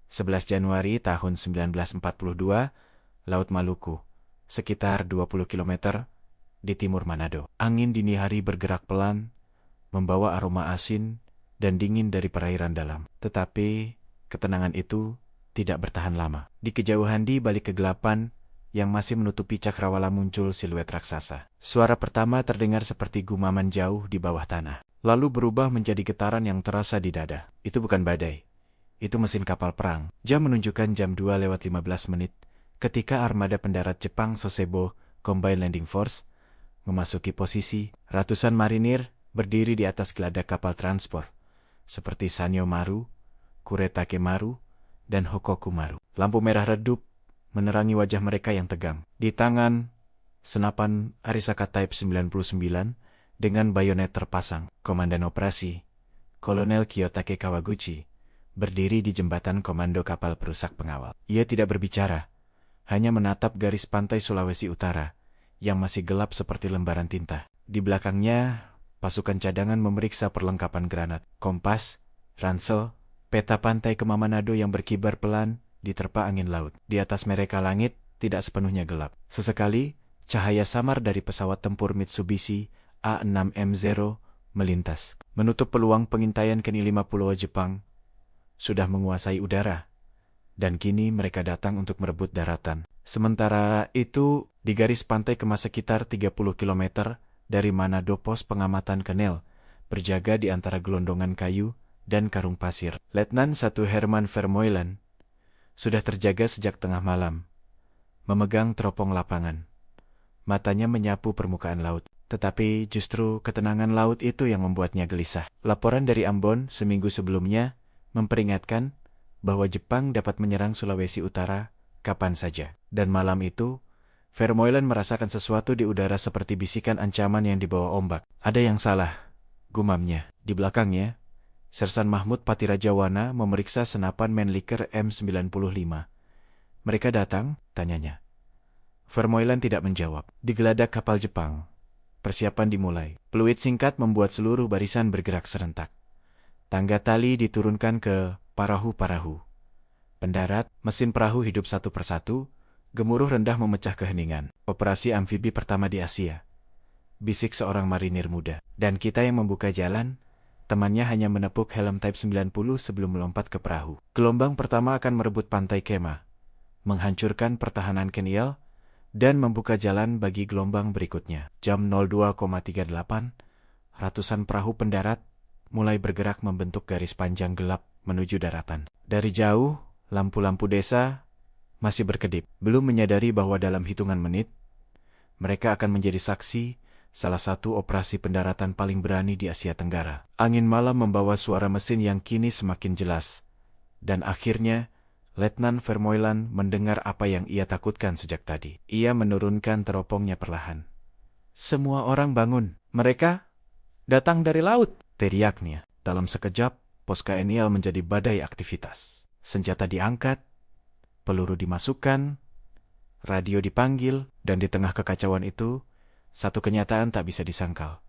11 Januari tahun 1942, Laut Maluku, sekitar 20 km di timur Manado. Angin dini hari bergerak pelan, membawa aroma asin dan dingin dari perairan dalam. Tetapi ketenangan itu tidak bertahan lama. Di kejauhan di balik kegelapan yang masih menutupi cakrawala muncul siluet raksasa. Suara pertama terdengar seperti gumaman jauh di bawah tanah, lalu berubah menjadi getaran yang terasa di dada. Itu bukan badai. Itu mesin kapal perang. Jam menunjukkan jam 2:15 ketika armada pendarat Jepang Sasebo Combined Landing Force memasuki posisi. Ratusan marinir berdiri di atas geladak kapal transport seperti Sanyo Maru, Kuretake Maru, dan Hokoku Maru. Lampu merah redup menerangi wajah mereka yang tegang. Di tangan, senapan Arisaka Type 99 dengan bayonet terpasang. Komandan operasi, Kolonel Kiyotake Kawaguchi, berdiri di jembatan komando kapal perusak pengawal. Ia tidak berbicara, hanya menatap garis pantai Sulawesi Utara yang masih gelap seperti lembaran tinta. Di belakangnya, pasukan cadangan memeriksa perlengkapan granat, kompas, ransel, peta pantai Kema Manado yang berkibar pelan diterpa angin laut. Di atas mereka langit tidak sepenuhnya gelap. Sesekali, cahaya samar dari pesawat tempur Mitsubishi A6M0 melintas, menutup peluang pengintaian Keni-50 Jepang sudah menguasai udara, dan kini mereka datang untuk merebut daratan. Sementara itu, di garis pantai Kema sekitar 30 km dari Manado, pos pengamatan Kenel berjaga di antara gelondongan kayu dan karung pasir. Letnan 1 Herman Vermeulen sudah terjaga sejak tengah malam, memegang teropong lapangan. Matanya menyapu permukaan laut, tetapi justru ketenangan laut itu yang membuatnya gelisah. Laporan dari Ambon seminggu sebelumnya memperingatkan bahwa Jepang dapat menyerang Sulawesi Utara kapan saja. Dan malam itu, Vermeulen merasakan sesuatu di udara seperti bisikan ancaman yang dibawa ombak. Ada yang salah, gumamnya. Di belakangnya, Sersan Mahmud Patirajawana memeriksa senapan Mannlicher M95. Mereka datang, tanyanya. Vermeulen tidak menjawab. Di geladak kapal Jepang, persiapan dimulai. Peluit singkat membuat seluruh barisan bergerak serentak. Tangga tali diturunkan ke parahu-parahu. Pendarat, mesin perahu hidup satu persatu, gemuruh rendah memecah keheningan. Operasi amfibi pertama di Asia, bisik seorang marinir muda. Dan kita yang membuka jalan. Temannya hanya menepuk helm Type 90 sebelum melompat ke perahu. Gelombang pertama akan merebut pantai Kema, menghancurkan pertahanan Keniel, dan membuka jalan bagi gelombang berikutnya. Jam 02:38, ratusan perahu pendarat mulai bergerak membentuk garis panjang gelap menuju daratan. Dari jauh, lampu-lampu desa masih berkedip. Belum menyadari bahwa dalam hitungan menit, mereka akan menjadi saksi salah satu operasi pendaratan paling berani di Asia Tenggara. Angin malam membawa suara mesin yang kini semakin jelas. Dan akhirnya, Letnan Vermeulen mendengar apa yang ia takutkan sejak tadi. Ia menurunkan teropongnya perlahan. Semua orang bangun. Mereka datang dari laut, teriaknya. Dalam sekejap, pos KNIL menjadi badai aktivitas. Senjata diangkat, peluru dimasukkan, radio dipanggil, dan di tengah kekacauan itu, satu kenyataan tak bisa disangkal.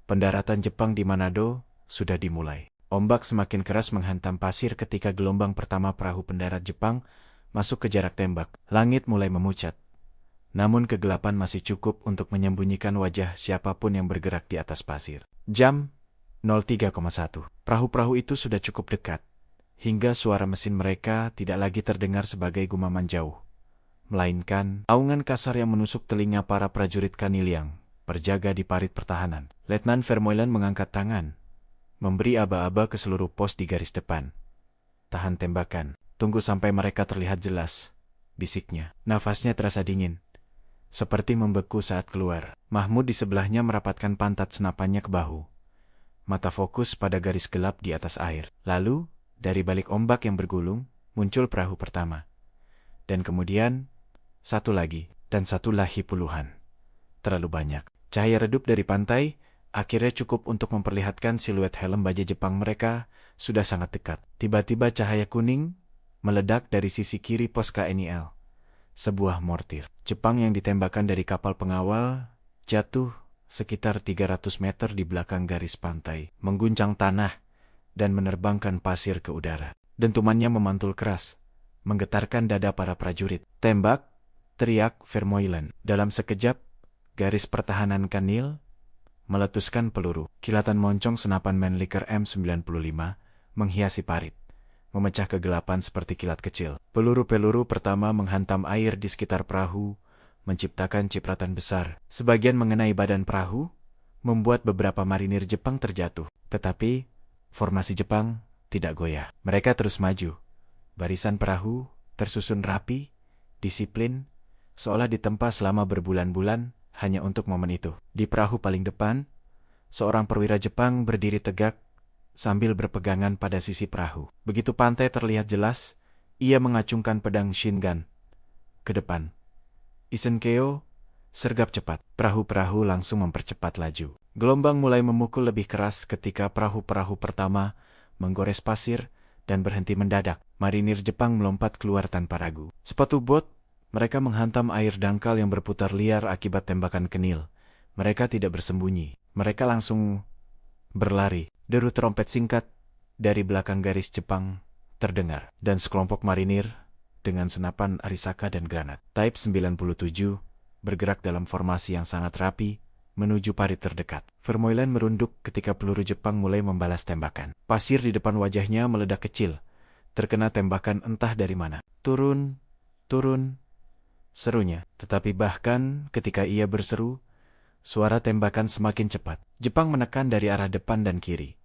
Pendaratan Jepang di Manado sudah dimulai. Ombak semakin keras menghantam pasir ketika gelombang pertama perahu pendarat Jepang masuk ke jarak tembak. Langit mulai memucat. Namun kegelapan masih cukup untuk menyembunyikan wajah siapapun yang bergerak di atas pasir. Jam 03,1. Perahu-perahu itu sudah cukup dekat, hingga suara mesin mereka tidak lagi terdengar sebagai gumaman jauh, melainkan aungan kasar yang menusuk telinga para prajurit Kaniliang, berjaga di parit pertahanan. Letnan Vermeulen mengangkat tangan, memberi aba-aba ke seluruh pos di garis depan. Tahan tembakan, tunggu sampai mereka terlihat jelas, bisiknya. Nafasnya terasa dingin, seperti membeku saat keluar. Mahmud di sebelahnya merapatkan pantat senapannya ke bahu. Mata fokus pada garis gelap di atas air. Lalu, dari balik ombak yang bergulung, muncul perahu pertama. Dan kemudian, satu lagi, dan satu lagi puluhan. Terlalu banyak. Cahaya redup dari pantai akhirnya cukup untuk memperlihatkan siluet helm baja Jepang mereka sudah sangat dekat. Tiba-tiba cahaya kuning meledak dari sisi kiri pos KNIL. Sebuah mortir Jepang yang ditembakkan dari kapal pengawal jatuh sekitar 300 meter di belakang garis pantai, mengguncang tanah dan menerbangkan pasir ke udara. Dentumannya memantul keras, menggetarkan dada para prajurit. "Tembak!" teriak Vermeulen. Dalam sekejap, garis pertahanan Kanil meletuskan peluru. Kilatan moncong senapan Mannlicher M95 menghiasi parit, memecah kegelapan seperti kilat kecil. Peluru-peluru pertama menghantam air di sekitar perahu, menciptakan cipratan besar. Sebagian mengenai badan perahu, membuat beberapa marinir Jepang terjatuh. Tetapi, formasi Jepang tidak goyah. Mereka terus maju. Barisan perahu tersusun rapi, disiplin, seolah ditempa selama berbulan-bulan hanya untuk momen itu. Di perahu paling depan, seorang perwira Jepang berdiri tegak sambil berpegangan pada sisi perahu. Begitu pantai terlihat jelas, ia mengacungkan pedang shingun ke depan. Isenkeo sergap cepat. Perahu-perahu langsung mempercepat laju. Gelombang mulai memukul lebih keras ketika perahu-perahu pertama menggores pasir dan berhenti mendadak. Marinir Jepang melompat keluar tanpa ragu. Sepatu bot, mereka menghantam air dangkal yang berputar liar akibat tembakan Kanil. Mereka tidak bersembunyi. Mereka langsung berlari. Deru trompet singkat dari belakang garis Jepang terdengar. Dan sekelompok marinir dengan senapan arisaka dan granat Type 97 bergerak dalam formasi yang sangat rapi menuju parit terdekat. Vermeulen merunduk ketika peluru Jepang mulai membalas tembakan. Pasir di depan wajahnya meledak kecil, terkena tembakan entah dari mana. "Turun, turun," serunya. Tetapi bahkan ketika ia berseru, suara tembakan semakin cepat. Jepang menekan dari arah depan dan kiri,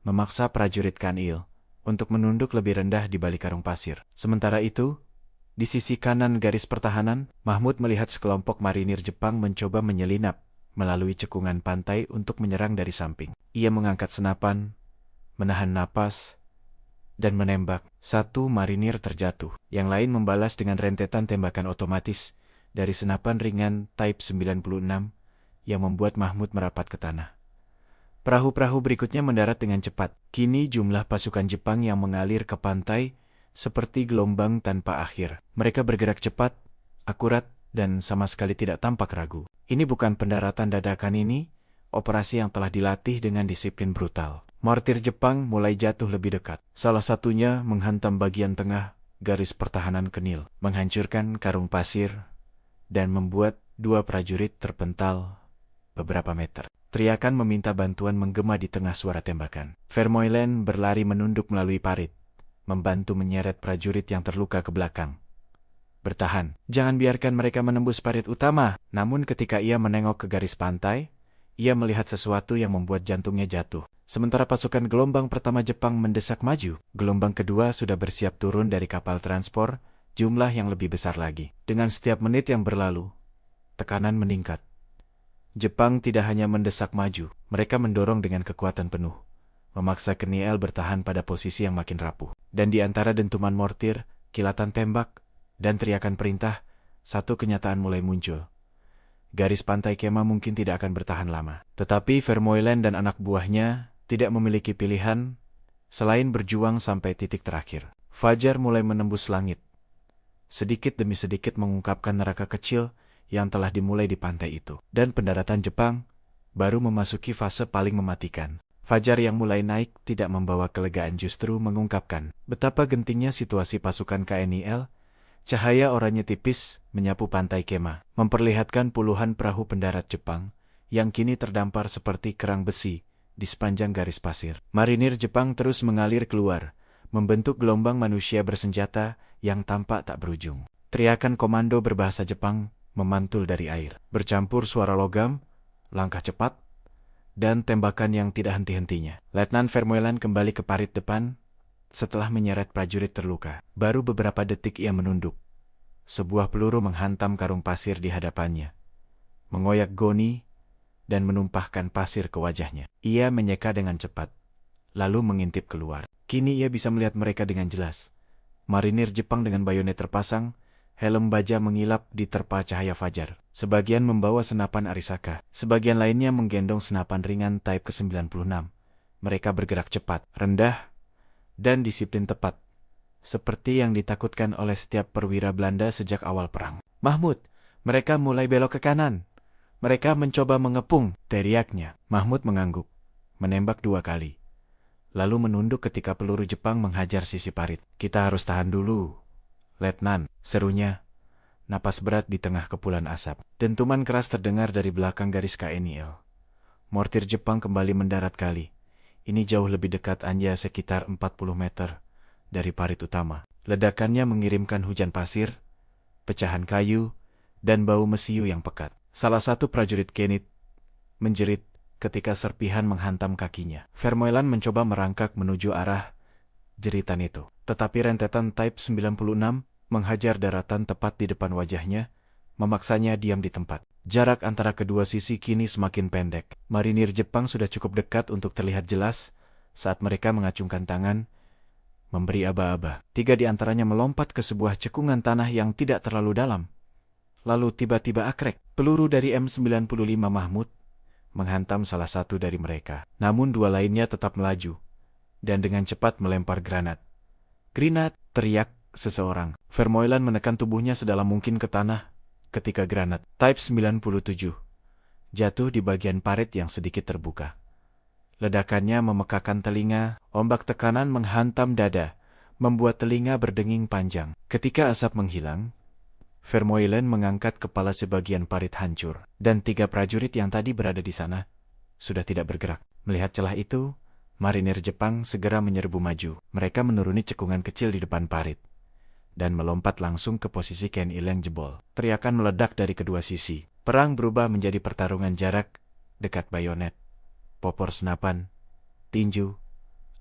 memaksa prajurit Kanil untuk menunduk lebih rendah di balik karung pasir. Sementara itu, di sisi kanan garis pertahanan, Mahmud melihat sekelompok marinir Jepang mencoba menyelinap melalui cekungan pantai untuk menyerang dari samping. Ia mengangkat senapan, menahan napas, dan menembak. Satu marinir terjatuh. Yang lain membalas dengan rentetan tembakan otomatis dari senapan ringan Type 96 yang membuat Mahmud merapat ke tanah. Perahu-perahu berikutnya mendarat dengan cepat. Kini jumlah pasukan Jepang yang mengalir ke pantai seperti gelombang tanpa akhir. Mereka bergerak cepat, akurat, dan sama sekali tidak tampak ragu. Ini bukan pendaratan dadakan ini, operasi yang telah dilatih dengan disiplin brutal. Mortir Jepang mulai jatuh lebih dekat. Salah satunya menghantam bagian tengah garis pertahanan Kanil, menghancurkan karung pasir, dan membuat dua prajurit terpental beberapa meter. Teriakan meminta bantuan menggema di tengah suara tembakan. Vermeulen berlari menunduk melalui parit, membantu menyeret prajurit yang terluka ke belakang. "Bertahan, jangan biarkan mereka menembus parit utama." Namun ketika ia menengok ke garis pantai, ia melihat sesuatu yang membuat jantungnya jatuh. Sementara pasukan gelombang pertama Jepang mendesak maju, gelombang kedua sudah bersiap turun dari kapal transport, jumlah yang lebih besar lagi. Dengan setiap menit yang berlalu, tekanan meningkat. Jepang tidak hanya mendesak maju, mereka mendorong dengan kekuatan penuh, memaksa Kanil bertahan pada posisi yang makin rapuh. Dan di antara dentuman mortir, kilatan tembak, dan teriakan perintah, satu kenyataan mulai muncul. Garis pantai Kema mungkin tidak akan bertahan lama. Tetapi Vermeulen dan anak buahnya tidak memiliki pilihan selain berjuang sampai titik terakhir. Fajar mulai menembus langit. Sedikit demi sedikit mengungkapkan neraka kecil yang telah dimulai di pantai itu. Dan pendaratan Jepang baru memasuki fase paling mematikan. Fajar yang mulai naik tidak membawa kelegaan, justru mengungkapkan betapa gentingnya situasi pasukan KNIL. Cahaya oranye tipis menyapu pantai Kema, memperlihatkan puluhan perahu pendarat Jepang yang kini terdampar seperti kerang besi di sepanjang garis pasir. Marinir Jepang terus mengalir keluar, membentuk gelombang manusia bersenjata yang tampak tak berujung. Teriakan komando berbahasa Jepang memantul dari air, bercampur suara logam, langkah cepat, dan tembakan yang tidak henti-hentinya. Letnan Vermeulen kembali ke parit depan setelah menyeret prajurit terluka. Baru beberapa detik ia menunduk. Sebuah peluru menghantam karung pasir di hadapannya, mengoyak goni, dan menumpahkan pasir ke wajahnya. Ia menyeka dengan cepat, lalu mengintip keluar. Kini ia bisa melihat mereka dengan jelas. Marinir Jepang dengan bayonet terpasang, helm baja mengilap di terpa cahaya fajar. Sebagian membawa senapan arisaka, sebagian lainnya menggendong senapan ringan Type ke-96. Mereka bergerak cepat, rendah, dan disiplin tepat, seperti yang ditakutkan oleh setiap perwira Belanda sejak awal perang. "Mahmud, mereka mulai belok ke kanan. Mereka mencoba mengepung," teriaknya. Mahmud mengangguk, menembak 2 kali. lalu menunduk ketika peluru Jepang menghajar sisi parit. "Kita harus tahan dulu, Letnan," serunya. Napas berat di tengah kepulan asap. Dentuman keras terdengar dari belakang garis KNIL. Mortir Jepang kembali mendarat kali. Ini jauh lebih dekat, hanya sekitar 40 meter dari parit utama. Ledakannya mengirimkan hujan pasir, pecahan kayu, dan bau mesiu yang pekat. Salah satu prajurit Kenneth menjerit ketika serpihan menghantam kakinya. Vermeulen mencoba merangkak menuju arah jeritan itu. Tetapi rentetan Type 96 menghajar daratan tepat di depan wajahnya, memaksanya diam di tempat. Jarak antara kedua sisi kini semakin pendek. Marinir Jepang sudah cukup dekat untuk terlihat jelas saat mereka mengacungkan tangan, memberi aba-aba. 3 di antaranya melompat ke sebuah cekungan tanah yang tidak terlalu dalam. Lalu tiba-tiba akrek. Peluru dari M95 Mahmud menghantam salah satu dari mereka. Namun 2 lainnya tetap melaju dan dengan cepat melempar granat. "Granat!" teriak seseorang. Vermeulen menekan tubuhnya sedalam mungkin ke tanah ketika granat Type 97 jatuh di bagian parit yang sedikit terbuka. Ledakannya memekakan telinga, ombak tekanan menghantam dada, membuat telinga berdenging panjang. Ketika asap menghilang, Vermeulen mengangkat kepala, sebagian parit hancur, dan 3 prajurit yang tadi berada di sana sudah tidak bergerak. Melihat celah itu, marinir Jepang segera menyerbu maju. Mereka menuruni cekungan kecil di depan parit dan melompat langsung ke posisi KNIL yang jebol. Teriakan meledak dari kedua sisi. Perang berubah menjadi pertarungan jarak dekat bayonet, popor senapan, tinju,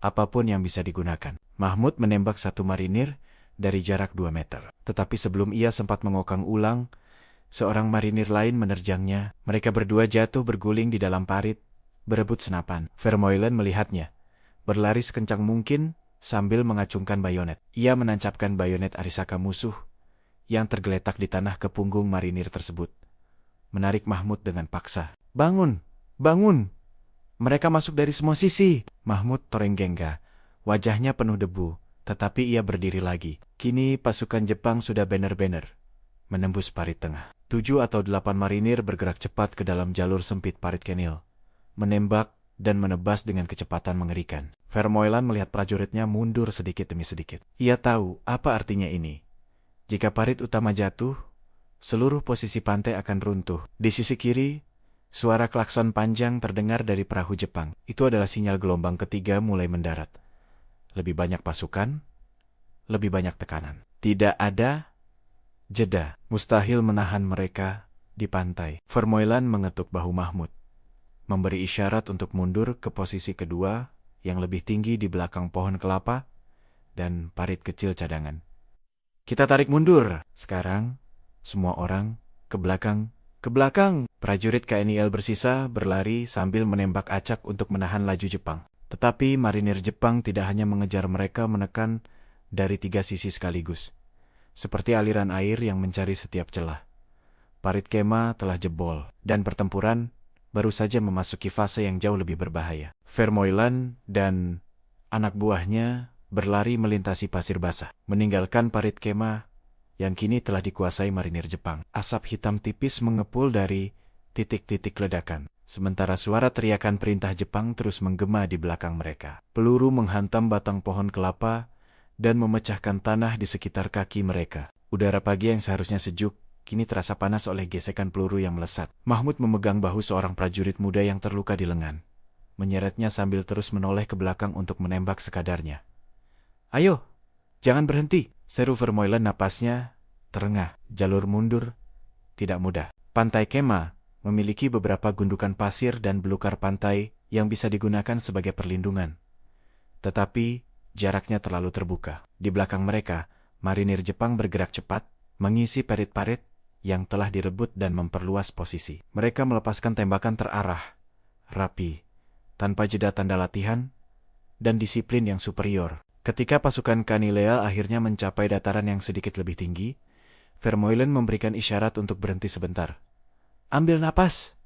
apapun yang bisa digunakan. Mahmud menembak satu marinir dari jarak 2 meter. Tetapi sebelum ia sempat mengokang ulang, seorang marinir lain menerjangnya. Mereka berdua jatuh berguling di dalam parit, berebut senapan. Vermeulen melihatnya, berlari sekencang mungkin sambil mengacungkan bayonet. Ia menancapkan bayonet Arisaka musuh yang tergeletak di tanah ke punggung marinir tersebut, menarik Mahmud dengan paksa. "Bangun! Bangun! Mereka masuk dari semua sisi!" Mahmud terenggengga, wajahnya penuh debu, tetapi ia berdiri lagi. Kini pasukan Jepang sudah benar-benar menembus parit tengah. 7 atau 8 marinir bergerak cepat ke dalam jalur sempit parit KNIL, menembak dan menebas dengan kecepatan mengerikan. Vermeulen melihat prajuritnya mundur sedikit demi sedikit. Ia tahu apa artinya ini. Jika parit utama jatuh, seluruh posisi pantai akan runtuh. Di sisi kiri, suara klakson panjang terdengar dari perahu Jepang. Itu adalah sinyal gelombang ketiga mulai mendarat. Lebih banyak pasukan, lebih banyak tekanan. Tidak ada jeda. Mustahil menahan mereka di pantai. Vermeulen mengetuk bahu Mahmud, memberi isyarat untuk mundur ke posisi kedua yang lebih tinggi di belakang pohon kelapa dan parit kecil cadangan. "Kita tarik mundur. Sekarang, semua orang ke belakang, ke belakang." Prajurit KNIL bersisa berlari sambil menembak acak untuk menahan laju Jepang. Tetapi marinir Jepang tidak hanya mengejar mereka, menekan dari 3 sisi sekaligus, seperti aliran air yang mencari setiap celah. Parit kema telah jebol, dan pertempuran baru saja memasuki fase yang jauh lebih berbahaya. Vermeulen dan anak buahnya berlari melintasi pasir basah, meninggalkan parit kema yang kini telah dikuasai marinir Jepang. Asap hitam tipis mengepul dari titik-titik ledakan, sementara suara teriakan perintah Jepang terus menggema di belakang mereka. Peluru menghantam batang pohon kelapa dan memecahkan tanah di sekitar kaki mereka. Udara pagi yang seharusnya sejuk kini terasa panas oleh gesekan peluru yang melesat. Mahmud memegang bahu seorang prajurit muda yang terluka di lengan, menyeretnya sambil terus menoleh ke belakang untuk menembak sekadarnya. "Ayo, jangan berhenti!" seru Vermeulen, napasnya terengah. Jalur mundur tidak mudah. Pantai kema memiliki beberapa gundukan pasir dan belukar pantai yang bisa digunakan sebagai perlindungan. Tetapi jaraknya terlalu terbuka. Di belakang mereka, marinir Jepang bergerak cepat, mengisi parit-parit yang telah direbut dan memperluas posisi. Mereka melepaskan tembakan terarah, rapi, tanpa jeda, tanda latihan dan disiplin yang superior. Ketika pasukan KNIL akhirnya mencapai dataran yang sedikit lebih tinggi, Vermeulen memberikan isyarat untuk berhenti sebentar. "Ambil napas,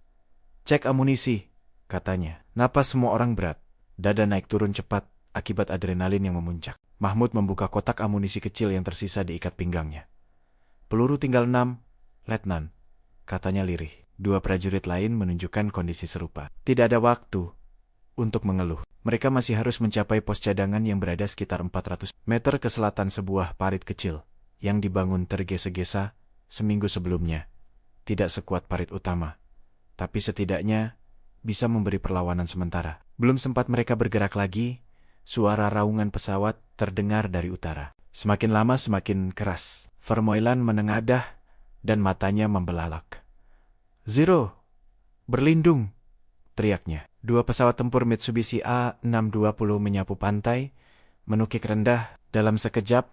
cek amunisi," katanya. Napas semua orang berat, dada naik turun cepat akibat adrenalin yang memuncak. Mahmud membuka kotak amunisi kecil yang tersisa di ikat pinggangnya. "Peluru tinggal 6, Letnan," katanya lirih. 2 prajurit lain menunjukkan kondisi serupa. "Tidak ada waktu," untuk mengeluh. Mereka masih harus mencapai pos cadangan yang berada sekitar 400 meter ke selatan sebuah parit kecil yang dibangun tergesa-gesa seminggu sebelumnya. Tidak sekuat parit utama, tapi setidaknya bisa memberi perlawanan sementara. Belum sempat mereka bergerak lagi, suara raungan pesawat terdengar dari utara. Semakin lama semakin keras. Vermeulen menengadah dan matanya membelalak. "Zero! Berlindung!" teriaknya. Dua pesawat tempur Mitsubishi A620 menyapu pantai, menukik rendah. Dalam sekejap,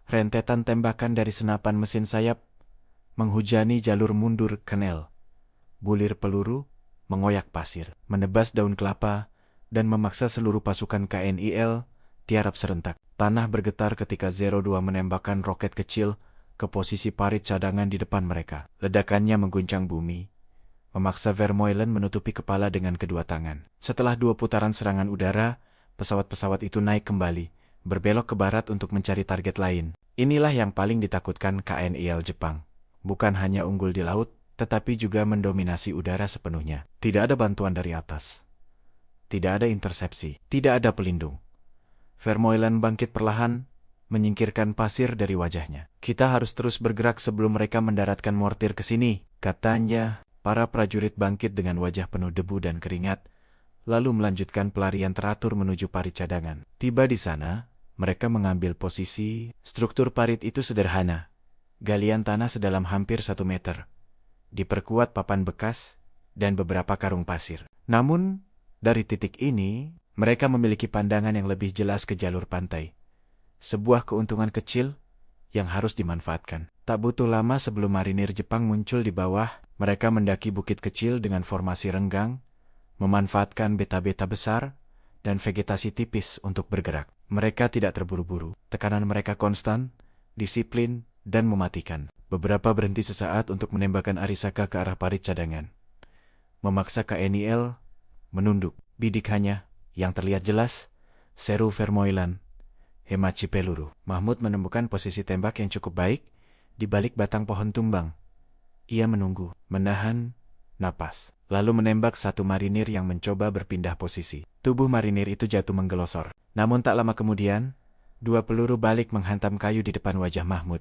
rentetan tembakan dari senapan mesin sayap menghujani jalur mundur Kenel. Bulir peluru mengoyak pasir, menebas daun kelapa, dan memaksa seluruh pasukan KNIL tiarap serentak. Tanah bergetar ketika 02 menembakkan roket kecil ke posisi parit cadangan di depan mereka. Ledakannya mengguncang bumi, memaksa Vermeulen menutupi kepala dengan kedua tangan. Setelah 2 putaran serangan udara, pesawat-pesawat itu naik kembali, berbelok ke barat untuk mencari target lain. Inilah yang paling ditakutkan KNIL Jepang. Bukan hanya unggul di laut, tetapi juga mendominasi udara sepenuhnya. Tidak ada bantuan dari atas. Tidak ada intersepsi. Tidak ada pelindung. Vermeulen bangkit perlahan, menyingkirkan pasir dari wajahnya. "Kita harus terus bergerak sebelum mereka mendaratkan mortir ke sini," katanya. Para prajurit bangkit dengan wajah penuh debu dan keringat, lalu melanjutkan pelarian teratur menuju parit cadangan. Tiba di sana, mereka mengambil posisi. Struktur parit itu sederhana. Galian tanah sedalam hampir 1 meter, diperkuat papan bekas, dan beberapa karung pasir. Namun, dari titik ini, mereka memiliki pandangan yang lebih jelas ke jalur pantai. Sebuah keuntungan kecil yang harus dimanfaatkan. Tak butuh lama sebelum marinir Jepang muncul di bawah, mereka mendaki bukit kecil dengan formasi renggang, memanfaatkan beta-beta besar dan vegetasi tipis untuk bergerak. Mereka tidak terburu-buru. Tekanan mereka konstan, disiplin, dan mematikan. Beberapa berhenti sesaat untuk menembakkan Arisaka ke arah parit cadangan, memaksa KNIL menunduk. Bidik hanya yang terlihat jelas, seru Vermeulen. "Hemachi peluru." Mahmud menemukan posisi tembak yang cukup baik di balik batang pohon tumbang. Ia menunggu, menahan napas, lalu menembak satu marinir yang mencoba berpindah posisi. Tubuh marinir itu jatuh menggelosor. Namun tak lama kemudian, 2 peluru balik menghantam kayu di depan wajah Mahmud,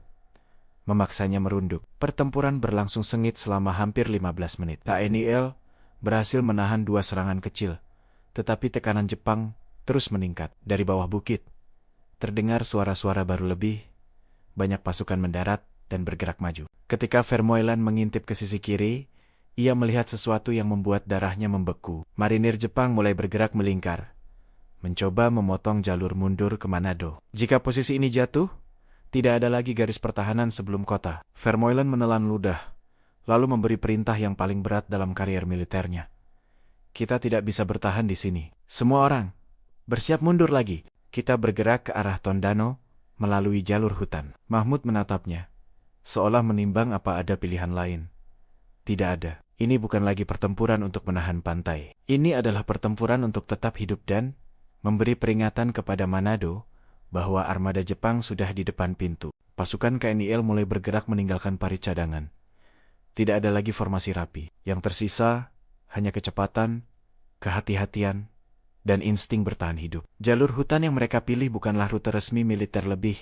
memaksanya merunduk. Pertempuran berlangsung sengit selama hampir 15 menit. KNIL berhasil menahan 2 serangan kecil, tetapi tekanan Jepang terus meningkat. Dari bawah bukit, terdengar suara-suara baru. Lebih banyak pasukan mendarat dan bergerak maju. Ketika Vermeulen mengintip ke sisi kiri, ia melihat sesuatu yang membuat darahnya membeku. Marinir Jepang mulai bergerak melingkar, mencoba memotong jalur mundur ke Manado. Jika posisi ini jatuh, tidak ada lagi garis pertahanan sebelum kota. Vermeulen menelan ludah, lalu memberi perintah yang paling berat dalam karier militernya. "Kita tidak bisa bertahan di sini. Semua orang, bersiap mundur lagi." Kita bergerak ke arah Tondano melalui jalur hutan. Mahmud menatapnya, seolah menimbang apa ada pilihan lain. Tidak ada. Ini bukan lagi pertempuran untuk menahan pantai. Ini adalah pertempuran untuk tetap hidup dan memberi peringatan kepada Manado bahwa armada Jepang sudah di depan pintu. Pasukan KNIL mulai bergerak meninggalkan parit cadangan. Tidak ada lagi formasi rapi. Yang tersisa hanya kecepatan, kehati-hatian, dan insting bertahan hidup. Jalur hutan yang mereka pilih bukanlah rute resmi militer, lebih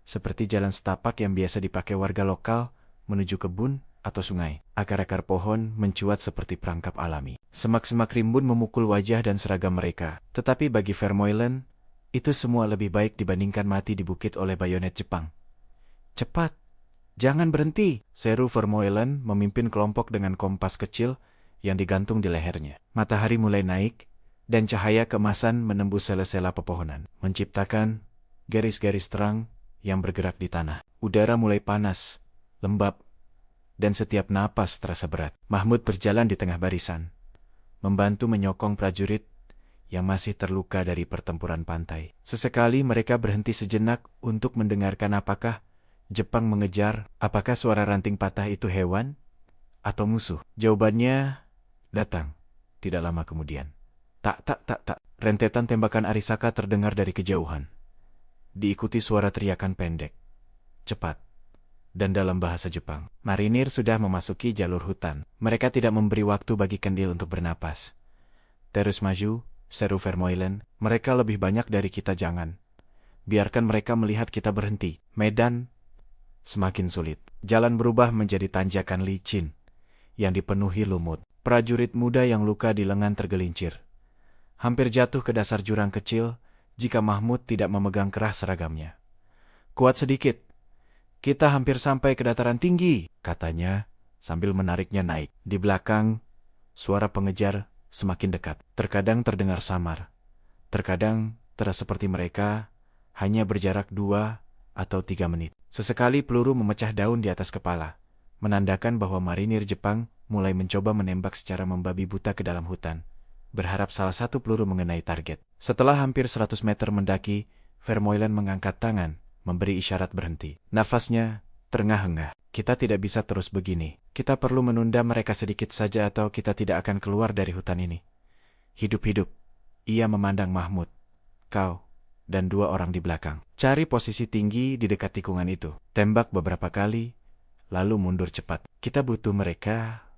seperti jalan setapak yang biasa dipakai warga lokal menuju kebun atau sungai. Akar-akar pohon mencuat seperti perangkap alami. Semak-semak rimbun memukul wajah dan seragam mereka. Tetapi bagi Vermeulen, itu semua lebih baik dibandingkan mati di bukit oleh bayonet Jepang. "Cepat! Jangan berhenti!" seru Vermeulen memimpin kelompok dengan kompas kecil yang digantung di lehernya. Matahari mulai naik, dan cahaya keemasan menembus sela-sela pepohonan, menciptakan garis-garis terang yang bergerak di tanah. Udara mulai panas, lembab, dan setiap napas terasa berat. Mahmud berjalan di tengah barisan, membantu menyokong prajurit yang masih terluka dari pertempuran pantai. Sesekali mereka berhenti sejenak untuk mendengarkan apakah Jepang mengejar, apakah suara ranting patah itu hewan atau musuh. Jawabannya datang tidak lama kemudian. Tak, tak, tak, tak. Rentetan tembakan Arisaka terdengar dari kejauhan, diikuti suara teriakan pendek, cepat, dan dalam bahasa Jepang. Marinir sudah memasuki jalur hutan. Mereka tidak memberi waktu bagi Kendil untuk bernapas. Terus maju, seru Vermeulen. Mereka lebih banyak dari kita, jangan biarkan mereka melihat kita berhenti. Medan semakin sulit. Jalan berubah menjadi tanjakan licin yang dipenuhi lumut. Prajurit muda yang luka di lengan tergelincir, hampir jatuh ke dasar jurang kecil jika Mahmud tidak memegang keras seragamnya. Kuat sedikit. Kita hampir sampai ke dataran tinggi, katanya sambil menariknya naik. Di belakang, suara pengejar semakin dekat. Terkadang terdengar samar. Terkadang terasa seperti mereka hanya berjarak 2 atau 3 menit. Sesekali peluru memecah daun di atas kepala, menandakan bahwa marinir Jepang mulai mencoba menembak secara membabi buta ke dalam hutan, berharap salah satu peluru mengenai target. Setelah hampir 100 meter mendaki, Vermeulen mengangkat tangan, memberi isyarat berhenti. Nafasnya terengah-engah. Kita tidak bisa terus begini. Kita perlu menunda mereka sedikit saja atau kita tidak akan keluar dari hutan ini. Hidup-hidup. Ia memandang Mahmud, kau, dan 2 orang di belakang. Cari posisi tinggi di dekat tikungan itu. Tembak beberapa kali, lalu mundur cepat. Kita butuh mereka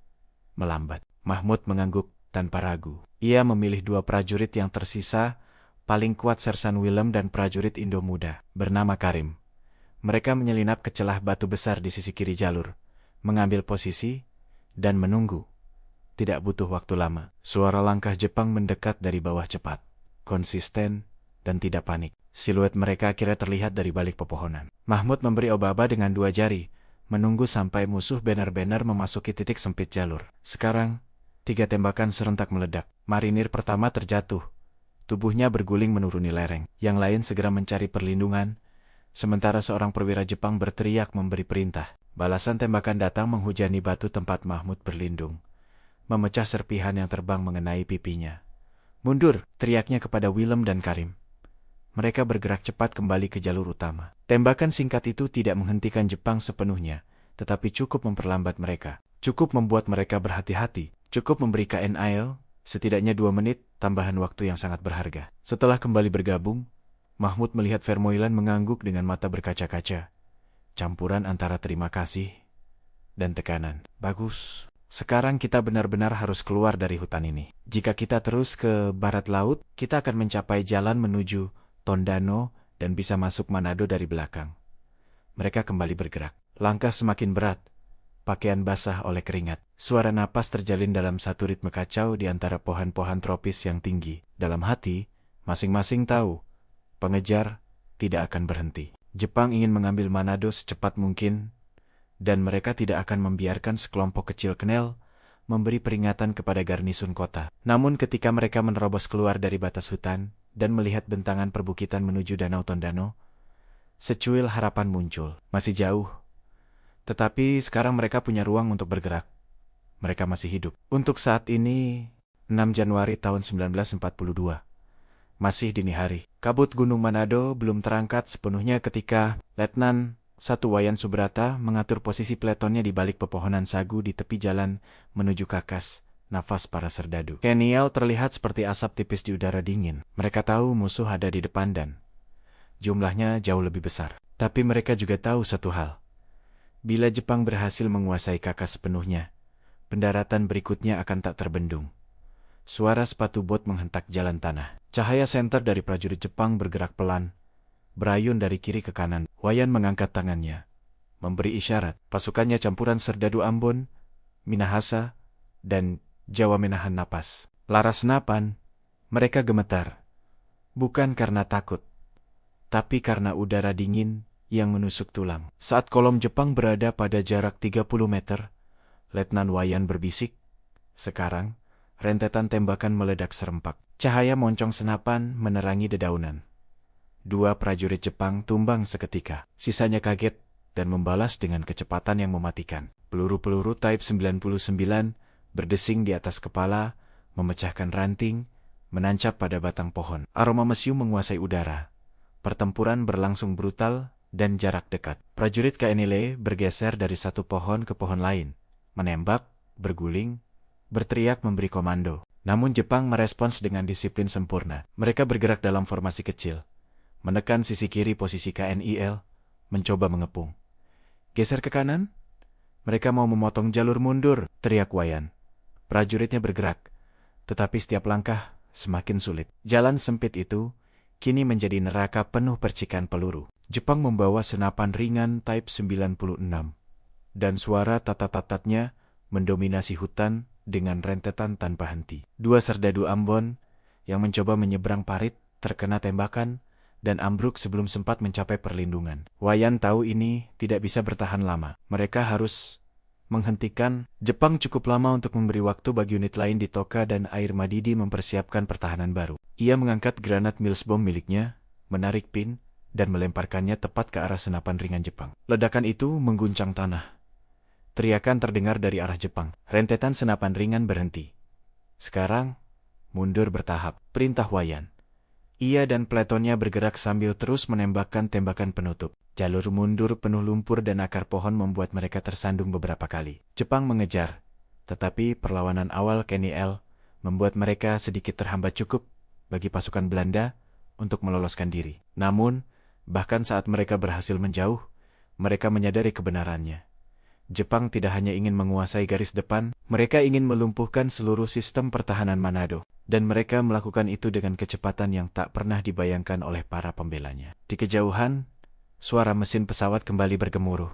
melambat. Mahmud mengangguk tanpa ragu. Ia memilih 2 prajurit yang tersisa, paling kuat Sersan Willem dan prajurit Indo muda, bernama Karim. Mereka menyelinap ke celah batu besar di sisi kiri jalur, mengambil posisi, dan menunggu. Tidak butuh waktu lama. Suara langkah Jepang mendekat dari bawah cepat, konsisten, dan tidak panik. Siluet mereka akhirnya terlihat dari balik pepohonan. Mahmud memberi oba-oba dengan 2 jari, menunggu sampai musuh benar-benar memasuki titik sempit jalur. Sekarang, 3 tembakan serentak meledak. Marinir pertama terjatuh. Tubuhnya berguling menuruni lereng. Yang lain segera mencari perlindungan, sementara seorang perwira Jepang berteriak memberi perintah. Balasan tembakan datang menghujani batu tempat Mahmud berlindung, memecah serpihan yang terbang mengenai pipinya. Mundur, teriaknya kepada Willem dan Karim. Mereka bergerak cepat kembali ke jalur utama. Tembakan singkat itu tidak menghentikan Jepang sepenuhnya, tetapi cukup memperlambat mereka. Cukup membuat mereka berhati-hati. Cukup memberi KNIL setidaknya 2 menit tambahan waktu yang sangat berharga. Setelah kembali bergabung, Mahmud melihat Vermeulen mengangguk dengan mata berkaca-kaca. Campuran antara terima kasih dan tekanan. Bagus. Sekarang kita benar-benar harus keluar dari hutan ini. Jika kita terus ke barat laut, kita akan mencapai jalan menuju Tondano dan bisa masuk Manado dari belakang. Mereka kembali bergerak. Langkah semakin berat. Pakaian basah oleh keringat. Suara napas terjalin dalam satu ritme kacau di antara pohon-pohon tropis yang tinggi. Dalam hati, masing-masing tahu, pengejar tidak akan berhenti. Jepang ingin mengambil Manado secepat mungkin, dan mereka tidak akan membiarkan sekelompok kecil Knell memberi peringatan kepada garnisun kota. Namun ketika mereka menerobos keluar dari batas hutan dan melihat bentangan perbukitan menuju Danau Tondano, secuil harapan muncul. Masih jauh, tetapi sekarang mereka punya ruang untuk bergerak. Mereka masih hidup. Untuk saat ini, 6 Januari tahun 1942. Masih dini hari. Kabut Gunung Manado belum terangkat sepenuhnya ketika Letnan 1 Wayan Subrata mengatur posisi peletonnya di balik pepohonan sagu di tepi jalan menuju Kakas, nafas para serdadu. KNIL terlihat seperti asap tipis di udara dingin. Mereka tahu musuh ada di depan dan jumlahnya jauh lebih besar. Tapi mereka juga tahu satu hal. Bila Jepang berhasil menguasai Kakas sepenuhnya, pendaratan berikutnya akan tak terbendung. Suara sepatu bot menghentak jalan tanah. Cahaya senter dari prajurit Jepang bergerak pelan, berayun dari kiri ke kanan. Wayan mengangkat tangannya, memberi isyarat. Pasukannya campuran serdadu Ambon, Minahasa, dan Jawa menahan napas. Laras senapan, mereka gemetar. Bukan karena takut, tapi karena udara dingin yang menusuk tulang. Saat kolom Jepang berada pada jarak 30 meter, Letnan Wayan berbisik, sekarang, rentetan tembakan meledak serempak. Cahaya moncong senapan menerangi dedaunan. 2 prajurit Jepang tumbang seketika. Sisanya kaget dan membalas dengan kecepatan yang mematikan. Peluru-peluru Type 99 berdesing di atas kepala, memecahkan ranting, menancap pada batang pohon. Aroma mesiu menguasai udara. Pertempuran berlangsung brutal dan jarak dekat. Prajurit KNIL bergeser dari satu pohon ke pohon lain, menembak, berguling, berteriak memberi komando. Namun Jepang merespons dengan disiplin sempurna. Mereka bergerak dalam formasi kecil, menekan sisi kiri posisi KNIL, mencoba mengepung. Geser ke kanan? Mereka mau memotong jalur mundur, teriak Wayan. Prajuritnya bergerak, tetapi setiap langkah semakin sulit. Jalan sempit itu kini menjadi neraka penuh percikan peluru. Jepang membawa senapan ringan Type 96, dan suara tatat-tatatnya mendominasi hutan dengan rentetan tanpa henti. Dua serdadu Ambon yang mencoba menyeberang parit terkena tembakan dan ambruk sebelum sempat mencapai perlindungan. Wayan tahu ini tidak bisa bertahan lama. Mereka harus menghentikan. Jepang cukup lama untuk memberi waktu bagi unit lain di Toka dan Air Madidi mempersiapkan pertahanan baru. Ia mengangkat granat Mills Bomb miliknya, menarik pin, dan melemparkannya tepat ke arah senapan ringan Jepang. Ledakan itu mengguncang tanah. Teriakan terdengar dari arah Jepang. Rentetan senapan ringan berhenti. Sekarang, mundur bertahap, perintah Wayan. Ia dan pletonnya bergerak sambil terus menembakkan tembakan penutup. Jalur mundur penuh lumpur dan akar pohon membuat mereka tersandung beberapa kali. Jepang mengejar, tetapi perlawanan awal Kenny L membuat mereka sedikit terhambat cukup bagi pasukan Belanda untuk meloloskan diri. Namun, bahkan saat mereka berhasil menjauh, mereka menyadari kebenarannya. Jepang tidak hanya ingin menguasai garis depan, mereka ingin melumpuhkan seluruh sistem pertahanan Manado. Dan mereka melakukan itu dengan kecepatan yang tak pernah dibayangkan oleh para pembelanya. Di kejauhan, suara mesin pesawat kembali bergemuruh.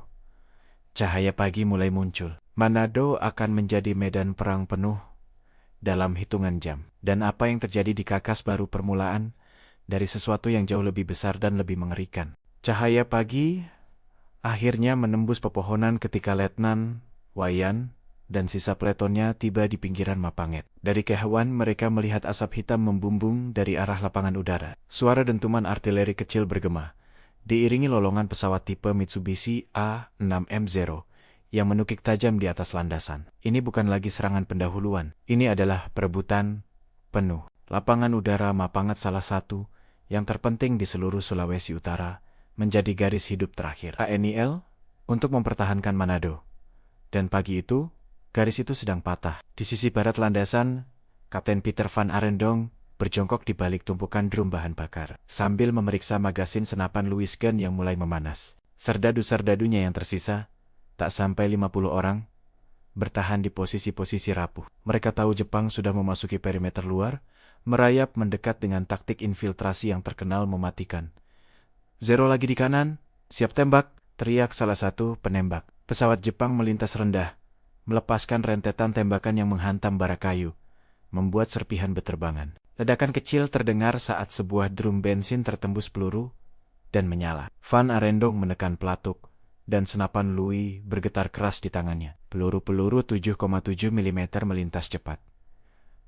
Cahaya pagi mulai muncul. Manado akan menjadi medan perang penuh dalam hitungan jam. Dan apa yang terjadi di Kakas baru permulaan dari sesuatu yang jauh lebih besar dan lebih mengerikan. Cahaya pagi akhirnya menembus pepohonan ketika Letnan Wayan dan sisa pletonnya tiba di pinggiran Mapanget. Dari kejauhan mereka melihat asap hitam membumbung dari arah lapangan udara. Suara dentuman artileri kecil bergema, diiringi lolongan pesawat tipe Mitsubishi A6M0 yang menukik tajam di atas landasan. Ini bukan lagi serangan pendahuluan, ini adalah perebutan penuh. Lapangan udara Mapanget salah satu yang terpenting di seluruh Sulawesi Utara menjadi garis hidup terakhir ANIL untuk mempertahankan Manado. Dan pagi itu, garis itu sedang patah. Di sisi barat landasan, Kapten Peter Van Arendong berjongkok di balik tumpukan drum bahan bakar, sambil memeriksa magasin senapan Louis Gun yang mulai memanas. Serdadu-serdadunya yang tersisa, tak sampai 50 orang, bertahan di posisi-posisi rapuh. Mereka tahu Jepang sudah memasuki perimeter luar, merayap mendekat dengan taktik infiltrasi yang terkenal mematikan. "Zero lagi di kanan, siap tembak," teriak salah satu penembak. Pesawat Jepang melintas rendah, melepaskan rentetan tembakan yang menghantam bara kayu, membuat serpihan beterbangan. Ledakan kecil terdengar saat sebuah drum bensin tertembus peluru dan menyala. Van Arendong menekan pelatuk, dan senapan Louis bergetar keras di tangannya. Peluru-peluru 7,7 mm melintas cepat,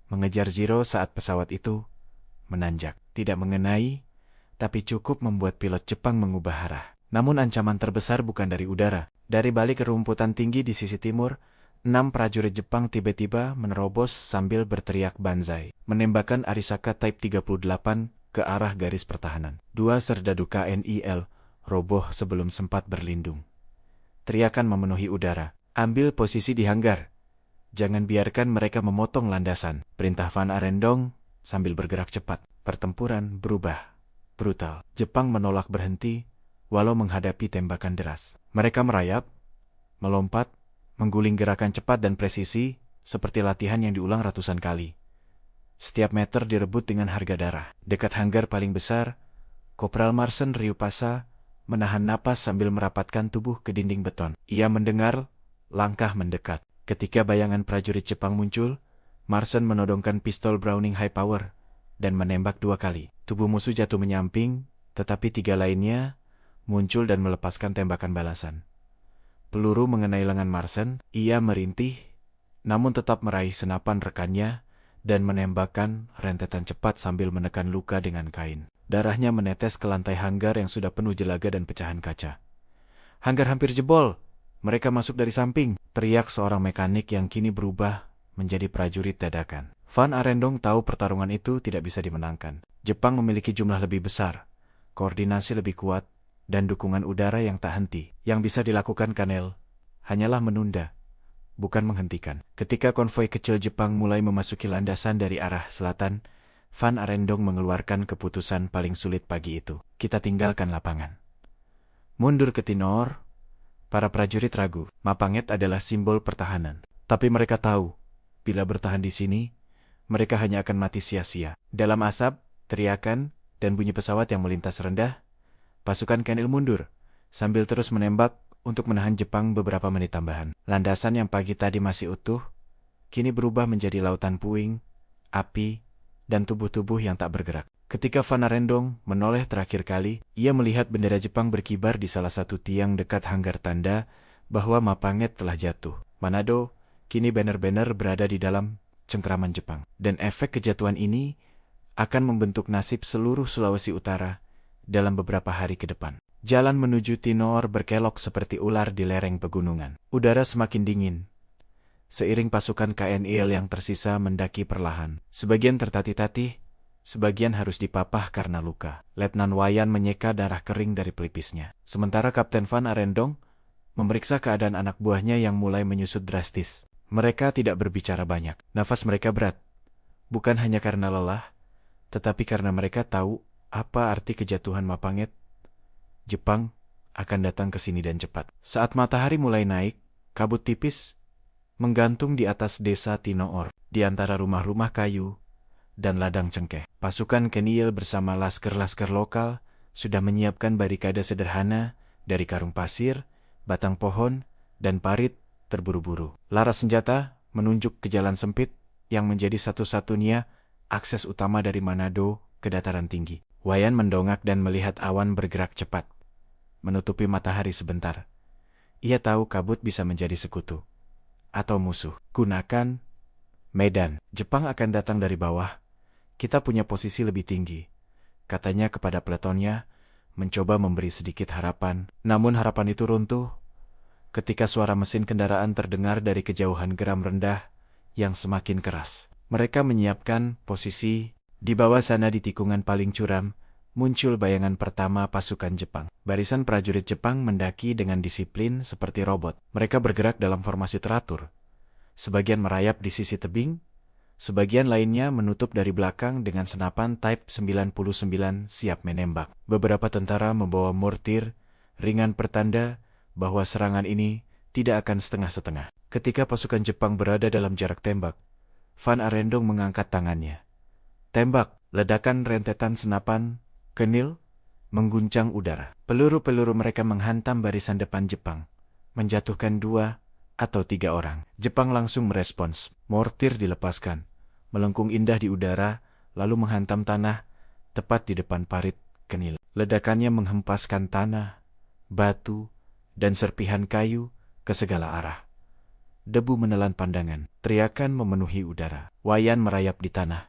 mengejar Zero saat pesawat itu menanjak. Tidak mengenai, tapi cukup membuat pilot Jepang mengubah arah. Namun ancaman terbesar bukan dari udara. Dari balik kerumputan tinggi di sisi timur, 6 prajurit Jepang tiba-tiba menerobos sambil berteriak banzai, menembakkan Arisaka Type 38 ke arah garis pertahanan. 2 serdadu KNIL roboh sebelum sempat berlindung. Teriakan memenuhi udara. "Ambil posisi di hanggar. Jangan biarkan mereka memotong landasan," perintah Van Arendong sambil bergerak cepat. Pertempuran berubah brutal. Jepang menolak berhenti walau menghadapi tembakan deras. Mereka merayap, melompat, mengguling gerakan cepat dan presisi, seperti latihan yang diulang ratusan kali. Setiap meter direbut dengan harga darah. Dekat hanggar paling besar, Kopral Marsen Ryupasa menahan napas sambil merapatkan tubuh ke dinding beton. Ia mendengar langkah mendekat. Ketika bayangan prajurit Jepang muncul, Marsen menodongkan pistol Browning High Power dan menembak 2 kali. Tubuh musuh jatuh menyamping, tetapi 3 lainnya muncul dan melepaskan tembakan balasan. Peluru mengenai lengan Marsen, ia merintih, namun tetap meraih senapan rekannya dan menembakkan rentetan cepat sambil menekan luka dengan kain. Darahnya menetes ke lantai hanggar yang sudah penuh jelaga dan pecahan kaca. "Hanggar hampir jebol, mereka masuk dari samping," teriak seorang mekanik yang kini berubah menjadi prajurit dadakan. Van Arendong tahu pertarungan itu tidak bisa dimenangkan. Jepang memiliki jumlah lebih besar, koordinasi lebih kuat, dan dukungan udara yang tak henti. Yang bisa dilakukan Kanel hanyalah menunda, bukan menghentikan. Ketika konvoi kecil Jepang mulai memasuki landasan dari arah selatan, Van Arendong mengeluarkan keputusan paling sulit pagi itu. "Kita tinggalkan lapangan. Mundur ke Tinor." Para prajurit ragu. Mapanget adalah simbol pertahanan. Tapi mereka tahu, bila bertahan di sini, mereka hanya akan mati sia-sia. Dalam asap, teriakan, dan bunyi pesawat yang melintas rendah, pasukan Kenil mundur, sambil terus menembak untuk menahan Jepang beberapa menit tambahan. Landasan yang pagi tadi masih utuh, kini berubah menjadi lautan puing, api, dan tubuh-tubuh yang tak bergerak. Ketika Van Arendong menoleh terakhir kali, ia melihat bendera Jepang berkibar di salah satu tiang dekat hanggar, tanda bahwa Mapanget telah jatuh. Manado kini benar-benar berada di dalam cengkraman Jepang. Dan efek kejatuhan ini akan membentuk nasib seluruh Sulawesi Utara dalam beberapa hari ke depan. Jalan menuju Tinor berkelok seperti ular di lereng pegunungan. Udara semakin dingin, seiring pasukan KNIL yang tersisa mendaki perlahan. Sebagian tertatih-tatih, sebagian harus dipapah karena luka. Letnan Wayan menyeka darah kering dari pelipisnya. Sementara Kapten Van Arendong memeriksa keadaan anak buahnya yang mulai menyusut drastis. Mereka tidak berbicara banyak. Nafas mereka berat, bukan hanya karena lelah, tetapi karena mereka tahu apa arti kejatuhan Mapanget. Jepang akan datang ke sini dan cepat. Saat matahari mulai naik, kabut tipis menggantung di atas desa Tinoor, di antara rumah-rumah kayu dan ladang cengkeh. Pasukan Kenil bersama laskar-laskar lokal sudah menyiapkan barikade sederhana dari karung pasir, batang pohon, dan parit terburu-buru. Laras senjata menunjuk ke jalan sempit yang menjadi satu-satunya akses utama dari Manado ke dataran tinggi. Wayan mendongak dan melihat awan bergerak cepat, menutupi matahari sebentar. Ia tahu kabut bisa menjadi sekutu atau musuh. Gunakan medan. Jepang akan datang dari bawah. Kita punya posisi lebih tinggi, katanya kepada peletonnya, mencoba memberi sedikit harapan. Namun harapan itu runtuh ketika suara mesin kendaraan terdengar dari kejauhan geram rendah yang semakin keras. Mereka menyiapkan posisi. Di bawah sana di tikungan paling curam, muncul bayangan pertama pasukan Jepang. Barisan prajurit Jepang mendaki dengan disiplin seperti robot. Mereka bergerak dalam formasi teratur. Sebagian merayap di sisi tebing, sebagian lainnya menutup dari belakang dengan senapan Type 99 siap menembak. Beberapa tentara membawa mortir ringan pertanda bahwa serangan ini tidak akan setengah-setengah. Ketika pasukan Jepang berada dalam jarak tembak, Van Arendong mengangkat tangannya. Tembak, ledakan rentetan senapan Kenil mengguncang udara. Peluru-peluru mereka menghantam barisan depan Jepang, menjatuhkan 2 atau 3 orang. Jepang langsung merespons. Mortir dilepaskan, melengkung indah di udara, lalu menghantam tanah tepat di depan parit Kenil. Ledakannya menghempaskan tanah, batu, dan serpihan kayu ke segala arah. Debu menelan pandangan. Teriakan memenuhi udara. Wayan merayap di tanah,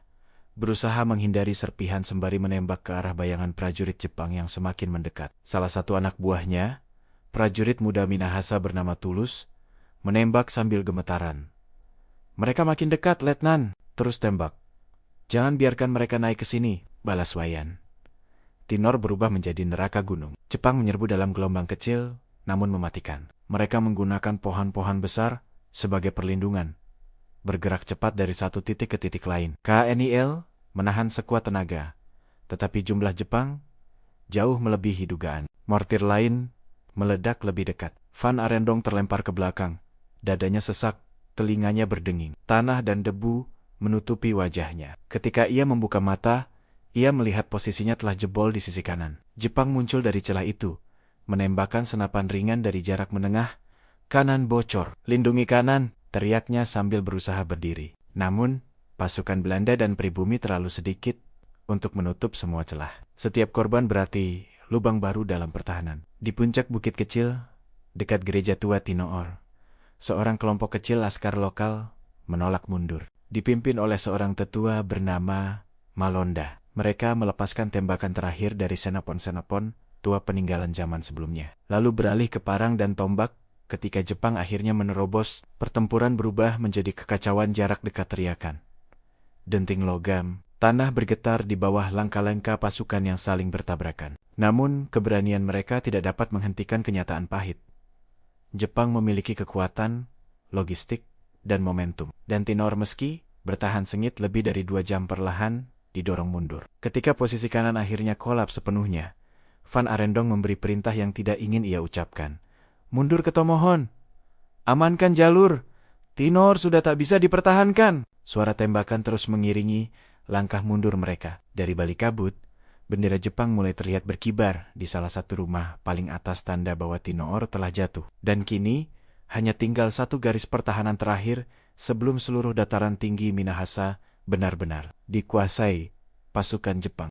berusaha menghindari serpihan sembari menembak ke arah bayangan prajurit Jepang yang semakin mendekat. Salah satu anak buahnya, prajurit muda Minahasa bernama Tulus, menembak sambil gemetaran. "Mereka makin dekat, Letnan. Terus tembak. Jangan biarkan mereka naik ke sini," balas Wayan. Tinor berubah menjadi neraka gunung. Jepang menyerbu dalam gelombang kecil, namun mematikan. Mereka menggunakan pohon-pohon besar sebagai perlindungan, bergerak cepat dari satu titik ke titik lain. KNIL menahan sekuat tenaga, tetapi jumlah Jepang jauh melebihi dugaan. Mortir lain meledak lebih dekat. Van Arendong terlempar ke belakang, dadanya sesak, telinganya berdenging. Tanah dan debu menutupi wajahnya. Ketika ia membuka mata, ia melihat posisinya telah jebol di sisi kanan. Jepang muncul dari celah itu, menembakkan senapan ringan dari jarak menengah. "Kanan bocor, lindungi kanan," teriaknya sambil berusaha berdiri. Namun, pasukan Belanda dan pribumi terlalu sedikit untuk menutup semua celah. Setiap korban berarti lubang baru dalam pertahanan. Di puncak bukit kecil, dekat gereja tua Tinoor, seorang kelompok kecil laskar lokal menolak mundur. Dipimpin oleh seorang tetua bernama Malonda. Mereka melepaskan tembakan terakhir dari senopon-senopon tua peninggalan zaman sebelumnya, lalu beralih ke parang dan tombak. Ketika Jepang akhirnya menerobos, pertempuran berubah menjadi kekacauan jarak dekat teriakan. Denting logam, tanah bergetar di bawah langkah-langkah pasukan yang saling bertabrakan. Namun, keberanian mereka tidak dapat menghentikan kenyataan pahit. Jepang memiliki kekuatan, logistik, dan momentum. Dan Tinor meski bertahan sengit lebih dari 2 jam perlahan didorong mundur. Ketika posisi kanan akhirnya kolaps sepenuhnya, Van Arendong memberi perintah yang tidak ingin ia ucapkan. "Mundur ke Tomohon! Amankan jalur! Tinor sudah tak bisa dipertahankan. Suara tembakan terus mengiringi langkah mundur mereka. Dari balik kabut, bendera Jepang mulai terlihat berkibar di salah satu rumah paling atas, tanda bahwa Tinor telah jatuh. Dan kini, hanya tinggal satu garis pertahanan terakhir sebelum seluruh dataran tinggi Minahasa benar-benar dikuasai pasukan Jepang.